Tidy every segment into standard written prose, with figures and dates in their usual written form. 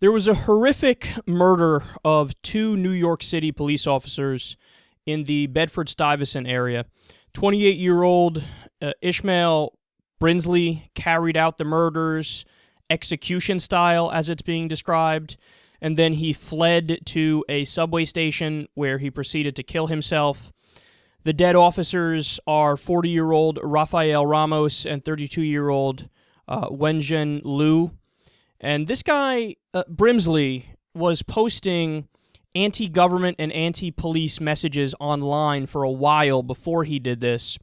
There was a horrific murder of two New York City police officers in the Bedford-Stuyvesant area. 28-year-old Ishmael Brinsley carried out the murders, execution style as it's being described, and then he fled to a subway station where he proceeded to kill himself. The dead officers are 40-year-old Rafael Ramos and 32-year-old Wenjin Liu. And this guy, Brimsley, was posting anti-government and anti-police messages online for a while before he did this.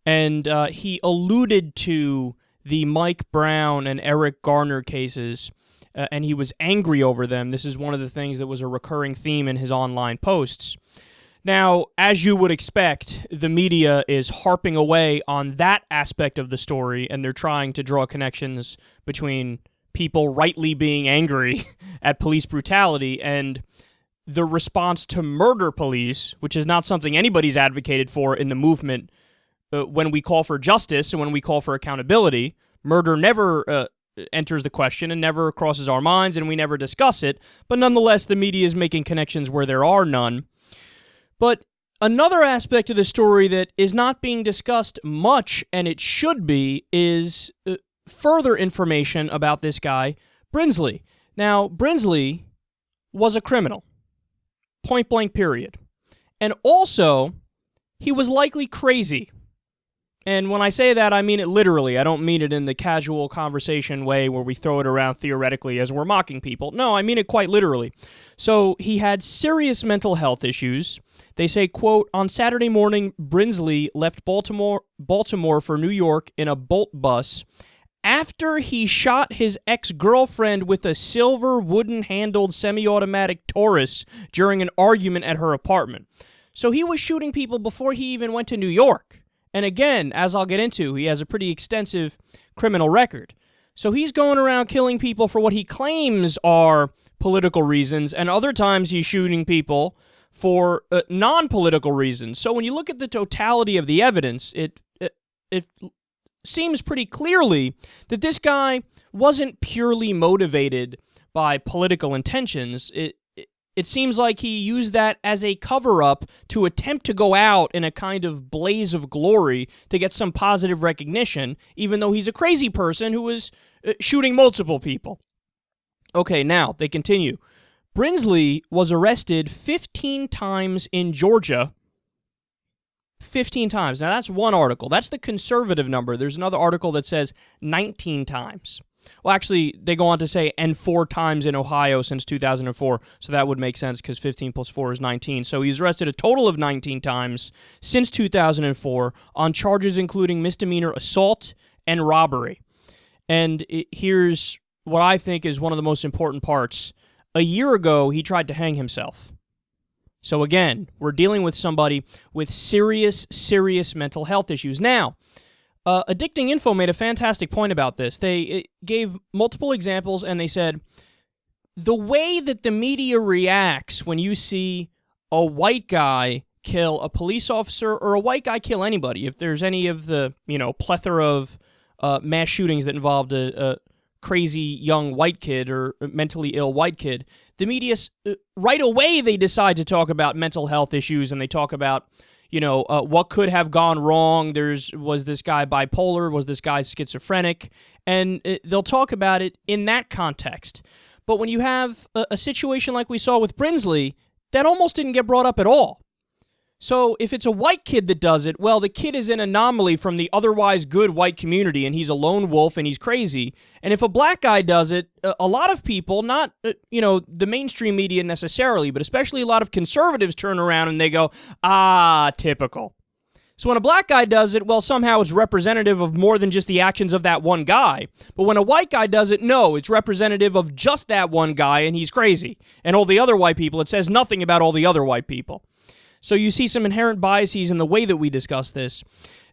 And he alluded to the Mike Brown and Eric Garner cases, and he was angry over them. This is one of the things that was a recurring theme in his online posts. Now, as you would expect, the media is harping away on that aspect of the story, and they're trying to draw connections between people rightly being angry at police brutality and the response to murder police, which is not something anybody's advocated for in the movement. When we call for justice and when we call for accountability, murder never enters the question and never crosses our minds, and we never discuss it. But nonetheless, the media is making connections where there are none. But another aspect of the story that is not being discussed much, and it should be, is further information about this guy, Brinsley. Now, Brinsley was a criminal. Point blank period. And also, he was likely crazy. And when I say that, I mean it literally. I don't mean it in the casual conversation way where we throw it around theoretically as we're mocking people. No, I mean it quite literally. So he had serious mental health issues. They say, quote, on Saturday morning, Brinsley left Baltimore for New York in a Bolt bus after he shot his ex-girlfriend with a silver wooden-handled semi-automatic Taurus during an argument at her apartment. So he was shooting people before he even went to New York. And again, as I'll get into, he has a pretty extensive criminal record. So he's going around killing people for what he claims are political reasons, and other times he's shooting people for non-political reasons. So when you look at the totality of the evidence, it seems pretty clearly that this guy wasn't purely motivated by political intentions. It seems like he used that as a cover-up to attempt to go out in a kind of blaze of glory to get some positive recognition, even though he's a crazy person who was shooting multiple people. Okay, now, they continue. Brinsley was arrested 15 times in Georgia. 15 times. Now, that's one article. That's the conservative number. There's another article that says 19 times. Well, actually, they go on to say, and 4 times in Ohio since 2004, so that would make sense because 15 plus 4 is 19. So he's arrested a total of 19 times since 2004 on charges including misdemeanor assault and robbery. And here's what I think is one of the most important parts. A year ago, he tried to hang himself. So again, we're dealing with somebody with serious, serious mental health issues. Now, Addicting Info made a fantastic point about this. They gave multiple examples, and they said, the way that the media reacts when you see a white guy kill a police officer or a white guy kill anybody, if there's any of the, plethora of mass shootings that involved a crazy young white kid or mentally ill white kid, the media, right away they decide to talk about mental health issues, and they talk about what could have gone wrong. Was this guy bipolar? Was this guy schizophrenic? And they'll talk about it in that context. But when you have a situation like we saw with Brinsley, that almost didn't get brought up at all. So if it's a white kid that does it, well, the kid is an anomaly from the otherwise good white community, and he's a lone wolf, and he's crazy. And if a black guy does it, a lot of people, not, the mainstream media necessarily, but especially a lot of conservatives turn around and they go, typical. So when a black guy does it, well, somehow it's representative of more than just the actions of that one guy. But when a white guy does it, no, it's representative of just that one guy, and he's crazy. And all the other white people, it says nothing about all the other white people. So you see some inherent biases in the way that we discuss this.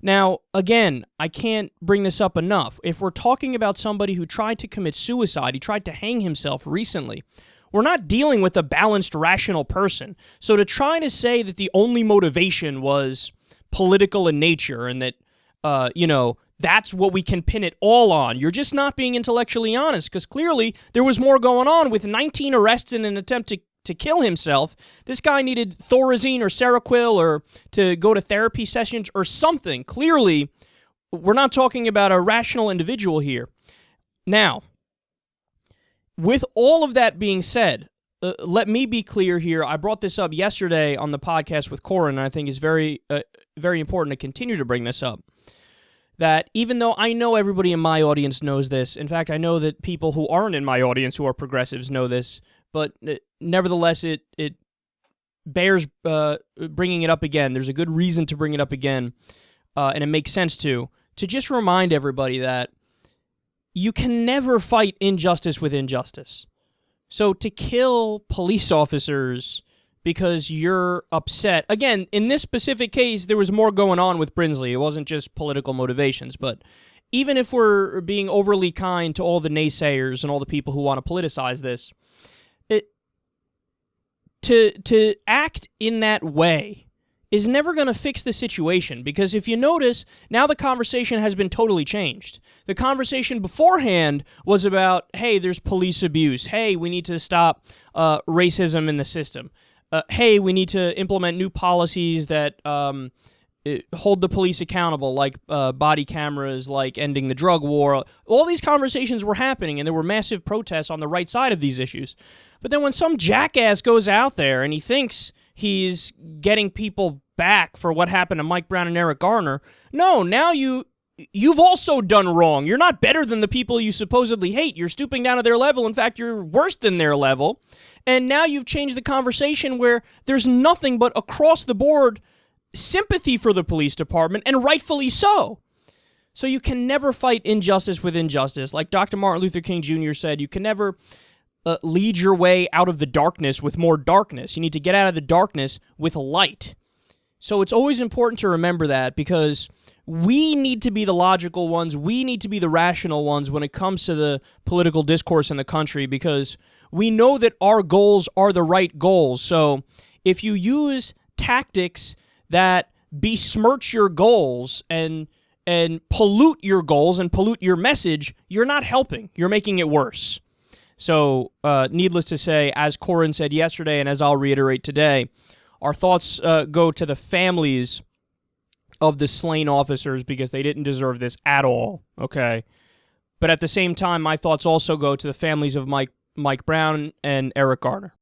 Now, again, I can't bring this up enough. If we're talking about somebody who tried to commit suicide, he tried to hang himself recently, we're not dealing with a balanced, rational person. So to try to say that the only motivation was political in nature and that, that's what we can pin it all on. You're just not being intellectually honest, because clearly there was more going on with 19 arrests in an attempt to kill himself. This guy needed Thorazine or Seroquel or to go to therapy sessions or something. Clearly, we're not talking about a rational individual here. Now, with all of that being said, let me be clear here. I brought this up yesterday on the podcast with Corin, and I think it's very important to continue to bring this up. That even though I know everybody in my audience knows this, in fact, I know that people who aren't in my audience who are progressives know this, but nevertheless, it bears bringing it up again. There's a good reason to bring it up again, and it makes sense to just remind everybody that you can never fight injustice with injustice. So to kill police officers because you're upset, again, in this specific case, there was more going on with Brinsley. It wasn't just political motivations, but even if we're being overly kind to all the naysayers and all the people who want to politicize this, to act in that way is never going to fix the situation, because if you notice, now the conversation has been totally changed. The conversation beforehand was about, hey, there's police abuse. Hey, we need to stop racism in the system. Hey, we need to implement new policies that hold the police accountable, like body cameras, like ending the drug war. All these conversations were happening, and there were massive protests on the right side of these issues. But then when some jackass goes out there and he thinks he's getting people back for what happened to Mike Brown and Eric Garner, no, now you've also done wrong. You're not better than the people you supposedly hate. You're stooping down to their level. In fact, you're worse than their level. And now you've changed the conversation where there's nothing but across the board sympathy for the police department, and rightfully so. So you can never fight injustice with injustice. Like Dr. Martin Luther King Jr. said, you can never lead your way out of the darkness with more darkness. You need to get out of the darkness with light. So it's always important to remember that, because we need to be the logical ones. We need to be the rational ones when it comes to the political discourse in the country, because we know that our goals are the right goals. So if you use tactics that besmirch your goals and pollute your goals and pollute your message, you're not helping. You're making it worse. So, needless to say, as Corin said yesterday, and as I'll reiterate today, our thoughts go to the families of the slain officers, because they didn't deserve this at all, okay? But at the same time, my thoughts also go to the families of Mike Brown and Eric Garner.